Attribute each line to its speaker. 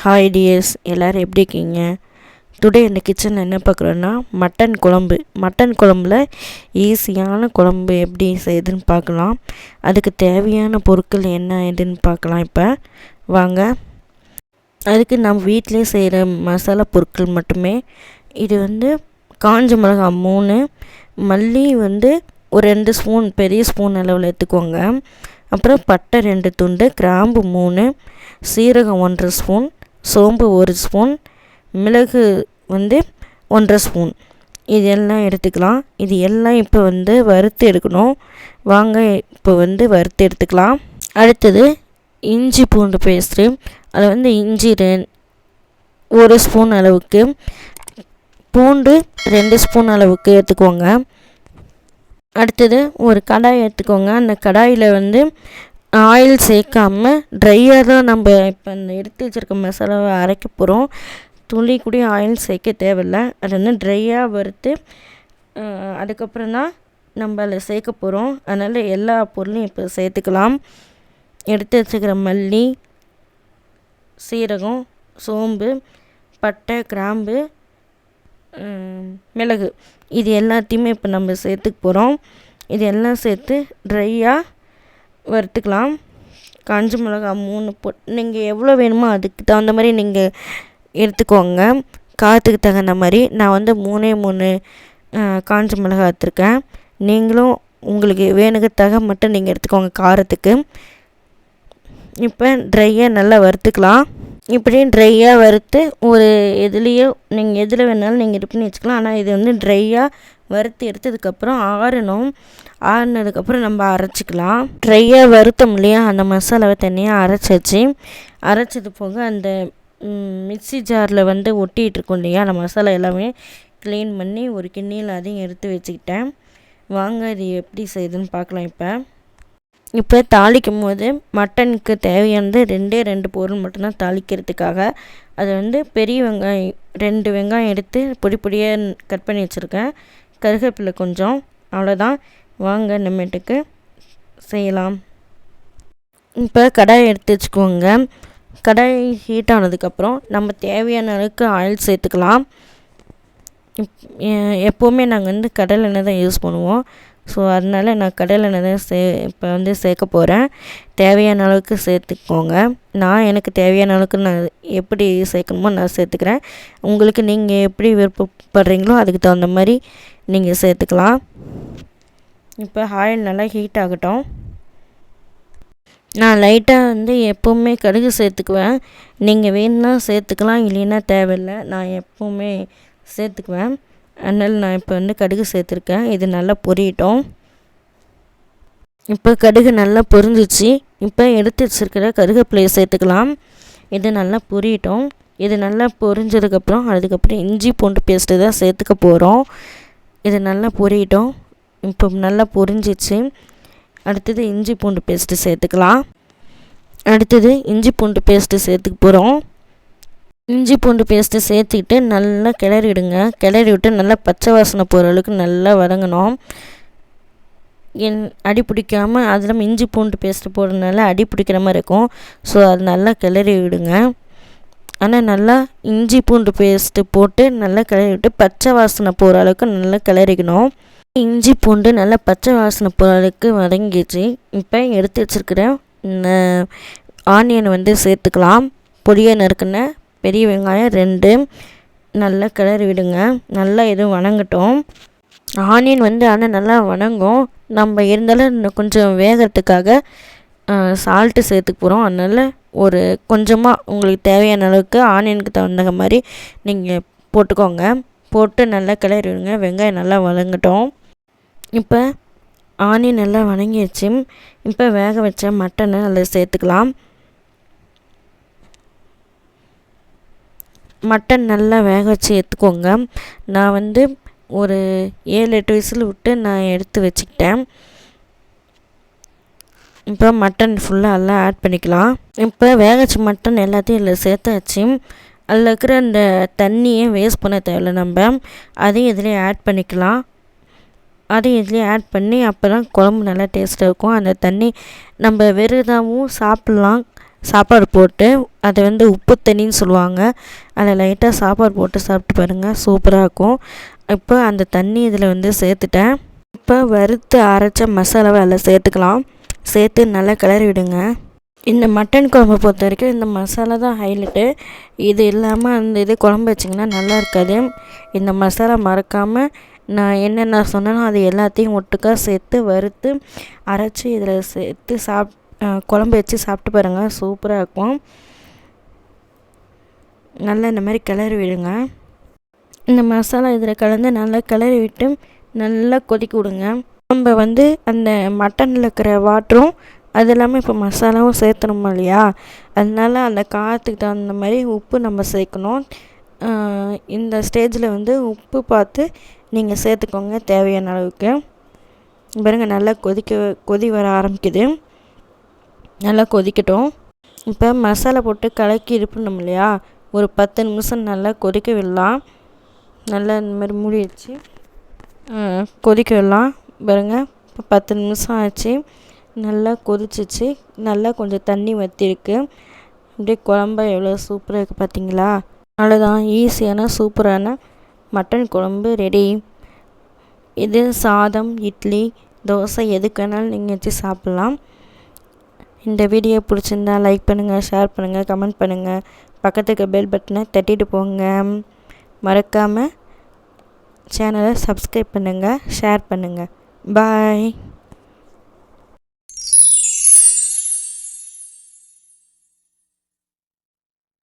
Speaker 1: Hi tears, எல்லோரும் எப்படி இருக்கீங்க? டுடே இந்த கிச்சனில் என்ன பார்க்குறோன்னா மட்டன் குழம்பு. மட்டன் குழம்புல ஈஸியான குழம்பு எப்படி செய்யுதுன்னு பார்க்கலாம். அதுக்கு தேவையான பொருட்கள் என்ன ஏதுன்னு பார்க்கலாம். இப்போ வாங்க. அதுக்கு நம்ம வீட்டிலே செய்கிற மசாலா பொருட்கள் மட்டுமே. இது காஞ்ச மிளகாய் 3, மல்லி ஒரு 2 ஸ்பூன், பெரிய ஸ்பூன் அளவில் எடுத்துக்கோங்க. அப்புறம் பட்டை 2 துண்டு, கிராம்பு 3, சீரகம் 1 ஸ்பூன், சோம்பு 1 ஸ்பூன், மிளகு 1 ஸ்பூன். இது எல்லாம் எடுத்துக்கலாம். இது எல்லாம் இப்போ வறுத்து எடுக்கணும். வாங்க இப்போ வறுத்து எடுத்துக்கலாம். அடுத்தது இஞ்சி பூண்டு பேஸ்ட்டு. அது இஞ்சி 1 ஸ்பூன் அளவுக்கு, பூண்டு 2 ஸ்பூன் அளவுக்கு எடுத்துக்கோங்க. அடுத்தது ஒரு கடாய் எடுத்துக்கோங்க. அந்த கடாயில் ஆயில் சேர்க்காமல் ட்ரையாக தான் நம்ம இப்போ இந்த எடுத்து வச்சுருக்க மசாலாவை அரைக்க போகிறோம். துளி கூட ஆயில் சேர்க்க தேவையில்லை. அது ட்ரையாக வறுத்து அதுக்கப்புறம் தான் நம்ம அதில் சேர்க்க போகிறோம். அதனால் எல்லா பொருளையும் இப்போ சேர்த்துக்கலாம். எடுத்து வச்சுக்கிற மல்லி, சீரகம், சோம்பு, பட்டை, கிராம்பு, மிளகு, இது எல்லாத்தையுமே இப்போ நம்ம சேர்த்துக்க போகிறோம். இது எல்லாம் சேர்த்து ட்ரையாக வறுத்துக்கலாம். காஞ்ச மிளகாய் 3 நீங்கள் எவ்வளோ வேணுமோ அதுக்கு தகுந்த மாதிரி நீங்கள் எடுத்துக்கோங்க. காரத்துக்கு தகுந்த மாதிரி. நான் 3 காஞ்ச மிளகாய் எடுத்துருக்கேன். நீங்களும் உங்களுக்கு வேணுக்கு மட்டும் நீங்கள் எடுத்துக்கோங்க காரத்துக்கு. இப்போ ட்ரையாக நல்லா வறுத்துக்கலாம். இப்படியும் ட்ரையாக வறுத்து ஒரு எதுலேயோ நீங்கள் எதில் வேணாலும் நீங்கள் இது பண்ணி வச்சுக்கலாம். ஆனால் இது ட்ரையாக வறுத்து எடுத்ததுக்கப்புறம் ஆறணும். ஆறினதுக்கப்புறம் நம்ம அரைச்சிக்கலாம். ட்ரையாக வறுத்தோம் இல்லையா, அந்த மசாலாவை தனியாக அரைச்சாச்சு. அரைச்சது போக அந்த மிக்ஸி ஜாரில் ஒட்டிகிட்டு இருக்கும் இல்லையா, அந்த மசாலா எல்லாமே க்ளீன் பண்ணி ஒரு கிண்ணியில் அதையும் எடுத்து வச்சுக்கிட்டேன். வாங்க இது எப்படி செய்யுதுன்னு பார்க்கலாம். இப்போ தாளிக்கும் போது மட்டனுக்கு தேவையானது 2 பொருள் மட்டும்தான் தாளிக்கிறதுக்காக. அது பெரிய வெங்காயம் 2 வெங்காயம் எடுத்து பொடி பொடியாக கட் பண்ணி வச்சுருக்கேன். கருவேப்பிலை கொஞ்சம், அவ்வளோதான். வாங்க நம்மட்டுக்கு செய்யலாம். இப்போ கடாயை எடுத்து வச்சுக்கோங்க. கடாய் ஹீட் ஆனதுக்கப்புறம் நம்ம தேவையான அளவுக்கு ஆயில் சேர்த்துக்கலாம். எப்போவுமே நாங்கள் கடலை எண்ணெய் தான் யூஸ் பண்ணுவோம். ஸோ அதனால் நான் கடலை எண்ணெய் தான் இப்போ சேர்க்க போகிறேன். தேவையான அளவுக்கு சேர்த்துக்கோங்க. எனக்கு தேவையான அளவுக்கு நான் எப்படி சேர்க்கணுமோ நான் சேர்த்துக்கிறேன். உங்களுக்கு நீங்கள் எப்படி விருப்பப்படுறீங்களோ அதுக்கு தகுந்த மாதிரி நீங்கள் சேர்த்துக்கலாம். இப்போ ஆயில் நல்லா ஹீட் ஆகட்டும். நான் லைட்டாக எப்போவுமே கடுகு சேர்த்துக்குவேன். நீங்கள் வேணும்னா சேர்த்துக்கலாம், இல்லைன்னா தேவையில்லை. நான் எப்போவுமே சேர்த்துக்குவேன். அதனால் நான் இப்போ கடுகு சேர்த்துருக்கேன். இது நல்லா பொரியட்டும். இப்போ கடுகு நல்லா பொரிஞ்சிச்சு. இப்போ எடுத்து வச்சுருக்கிற கருவேப்பிலையை சேர்த்துக்கலாம். இது நல்லா பொரியட்டும். இது நல்லா பொரிஞ்சதுக்கப்புறம் அதுக்கப்புறம் இஞ்சி பூண்டு பேஸ்ட்டு தான் சேர்த்துக்க போகிறோம். இது நல்லா பொரியட்டும். இப்போ நல்லா பொரிஞ்சிச்சு. அடுத்தது இஞ்சி பூண்டு பேஸ்ட்டு சேர்த்துக்கலாம். அடுத்தது இஞ்சி பூண்டு பேஸ்ட்டு சேர்த்துக்க போகிறோம். இஞ்சி பூண்டு பேஸ்ட்டு சேர்த்துக்கிட்டு நல்லா கிளறிவிடுங்க. கிளறி விட்டு நல்லா பச்சை வாசனை போகிற அளவுக்கு நல்லா வதங்கணும். அடி பிடிக்காமல், அதில் இஞ்சி பூண்டு பேஸ்ட்டு போடுறதுனால அடி பிடிக்கிற மாதிரி இருக்கும். ஸோ அது நல்லா கிளறி விடுங்க. ஆனால் நல்லா இஞ்சி பூண்டு பேஸ்ட்டு போட்டு நல்லா கிளறி விட்டு பச்சை வாசனை போகிற அளவுக்கு நல்லா கிளறிக்கணும். இஞ்சி பூண்டு நல்லா பச்சை வாசனை போகிற அளவுக்கு வதங்கிச்சு. இப்போ எடுத்து வச்சுருக்கிற ஆனியன் சேர்த்துக்கலாம். பொடியை நறுக்குன பெரிய வெங்காயம் 2 நல்லா கிளறி விடுங்க. நல்லா எதுவும் வணங்கட்டும். ஆனியன் ஆனால் நல்லா வணங்கும். நம்ம இருந்தாலும் இன்னும் கொஞ்சம் வேகிறதுக்காக சால்ட்டு சேர்த்துக்க போகிறோம். அதனால் ஒரு கொஞ்சமாக உங்களுக்கு தேவையான அளவுக்கு ஆனியனுக்கு தகுந்த மாதிரி நீங்கள் போட்டுக்கோங்க. போட்டு நல்லா கிளறி விடுங்க. வெங்காயம் நல்லா வதங்கட்டும். இப்போ ஆனியன் நல்லா வதங்கிடுச்சு. இப்போ வேக வச்ச மட்டனை அதில் சேர்த்துக்கலாம். மட்டன் நல்லா வேக வச்சு எடுத்துக்கோங்க. நான் ஒரு 7-8 விசில் விட்டு நான் எடுத்து வச்சுக்கிட்டேன். இப்போ மட்டன் ஃபுல்லாக எல்லாம் ஆட் பண்ணிக்கலாம். இப்போ வேக வச்ச மட்டன் எல்லாத்தையும் இதில் சேர்த்தாச்சு. அதில் இருக்கிற அந்த தண்ணியை வேஸ்ட் பண்ண தேவையில்லை. நம்ம அதையும் இதிலே ஆட் பண்ணிக்கலாம். அதையும் இதுலேயே ஆட் பண்ணி அப்போ தான் குழம்பு நல்லா டேஸ்ட்டாக இருக்கும். அந்த தண்ணி நம்ம வெறுதாகவும் சாப்பிட்லாம், சாப்பாடு போட்டு அதை வந்து உப்பு தண்ணின்னு சொல்லுவாங்க, அதில் லைட்டாக சாப்பாடு போட்டு சாப்பிட்டு பாருங்கள், சூப்பராக இருக்கும். இப்போ அந்த தண்ணி இதில் வந்து சேர்த்துட்டேன். இப்போ வறுத்து அரைச்ச மசாலாவை அதில் சேர்த்துக்கலாம். சேர்த்து நல்லா கிளறி விடுங்க. இந்த மட்டன் குழம்பு பொறுத்த வரைக்கும் இந்த மசாலா தான் ஹைலைட்டு. இது இல்லாமல் அந்த இது குழம்பு வச்சிங்கன்னா நல்லா இருக்காது. இந்த மசாலா மறக்காமல் நான் என்னென்ன சொன்னேனோ அது எல்லாத்தையும் ஒட்டுக்கா சேர்த்து வறுத்து அரைச்சி இதில் சேர்த்து குழம்பு வச்சு சாப்பிட்டு பாருங்கள், சூப்பராக இருக்கும். நல்லா இந்த மாதிரி கிளறி விடுங்க. இந்த மசாலா இதில் கலந்து நல்லா கிளறி விட்டு நல்லா கொதிக்க விடுங்க. நம்ம வந்து அந்த மட்டனில் இருக்கிற வாட்டரும் அது இல்லாமல் இப்போ மசாலாவும் சேர்த்தணுமா இல்லையா, அதனால அந்த காரத்துக்கு தகுந்த மாதிரி உப்பு நம்ம சேர்க்கணும். இந்த ஸ்டேஜில் வந்து உப்பு பார்த்து நீங்கள் சேர்த்துக்கோங்க தேவையான அளவுக்கு. பாருங்கள் நல்லா கொதி வர ஆரம்பிக்குது. நல்லா கொதிக்கட்டும். இப்போ மசாலா போட்டு கலக்கி இருப்பணும் இல்லையா, ஒரு 10 நிமிஷம் நல்லா கொதிக்க விடலாம். நல்லா இந்த மாதிரி மூடி வச்சு கொதிக்க விடலாம். பாருங்கள் இப்போ 10 நிமிஷம் ஆச்சு, நல்லா கொதிச்சிச்சு. நல்லா கொஞ்சம் தண்ணி வற்றிருக்கு. அப்படியே குழம்பு எவ்வளோ சூப்பராக இருக்குது பார்த்தீங்களா. அவ்வளோதான், ஈஸியான சூப்பரான மட்டன் குழம்பு ரெடி. இது சாதம், இட்லி, தோசை எதுக்குனாலும் நீங்கள் வச்சு சாப்பிட்லாம். இந்த வீடியோ பிடிச்சிருந்தா லைக் பண்ணுங்கள், ஷேர் பண்ணுங்கள், கமெண்ட் பண்ணுங்கள். பக்கத்துக்கு பெல் பட்டனை தட்டிட்டு போங்க. மறக்காமல் சேனலை சப்ஸ்கிரைப் பண்ணுங்கள், ஷேர் பண்ணுங்கள். பாய்.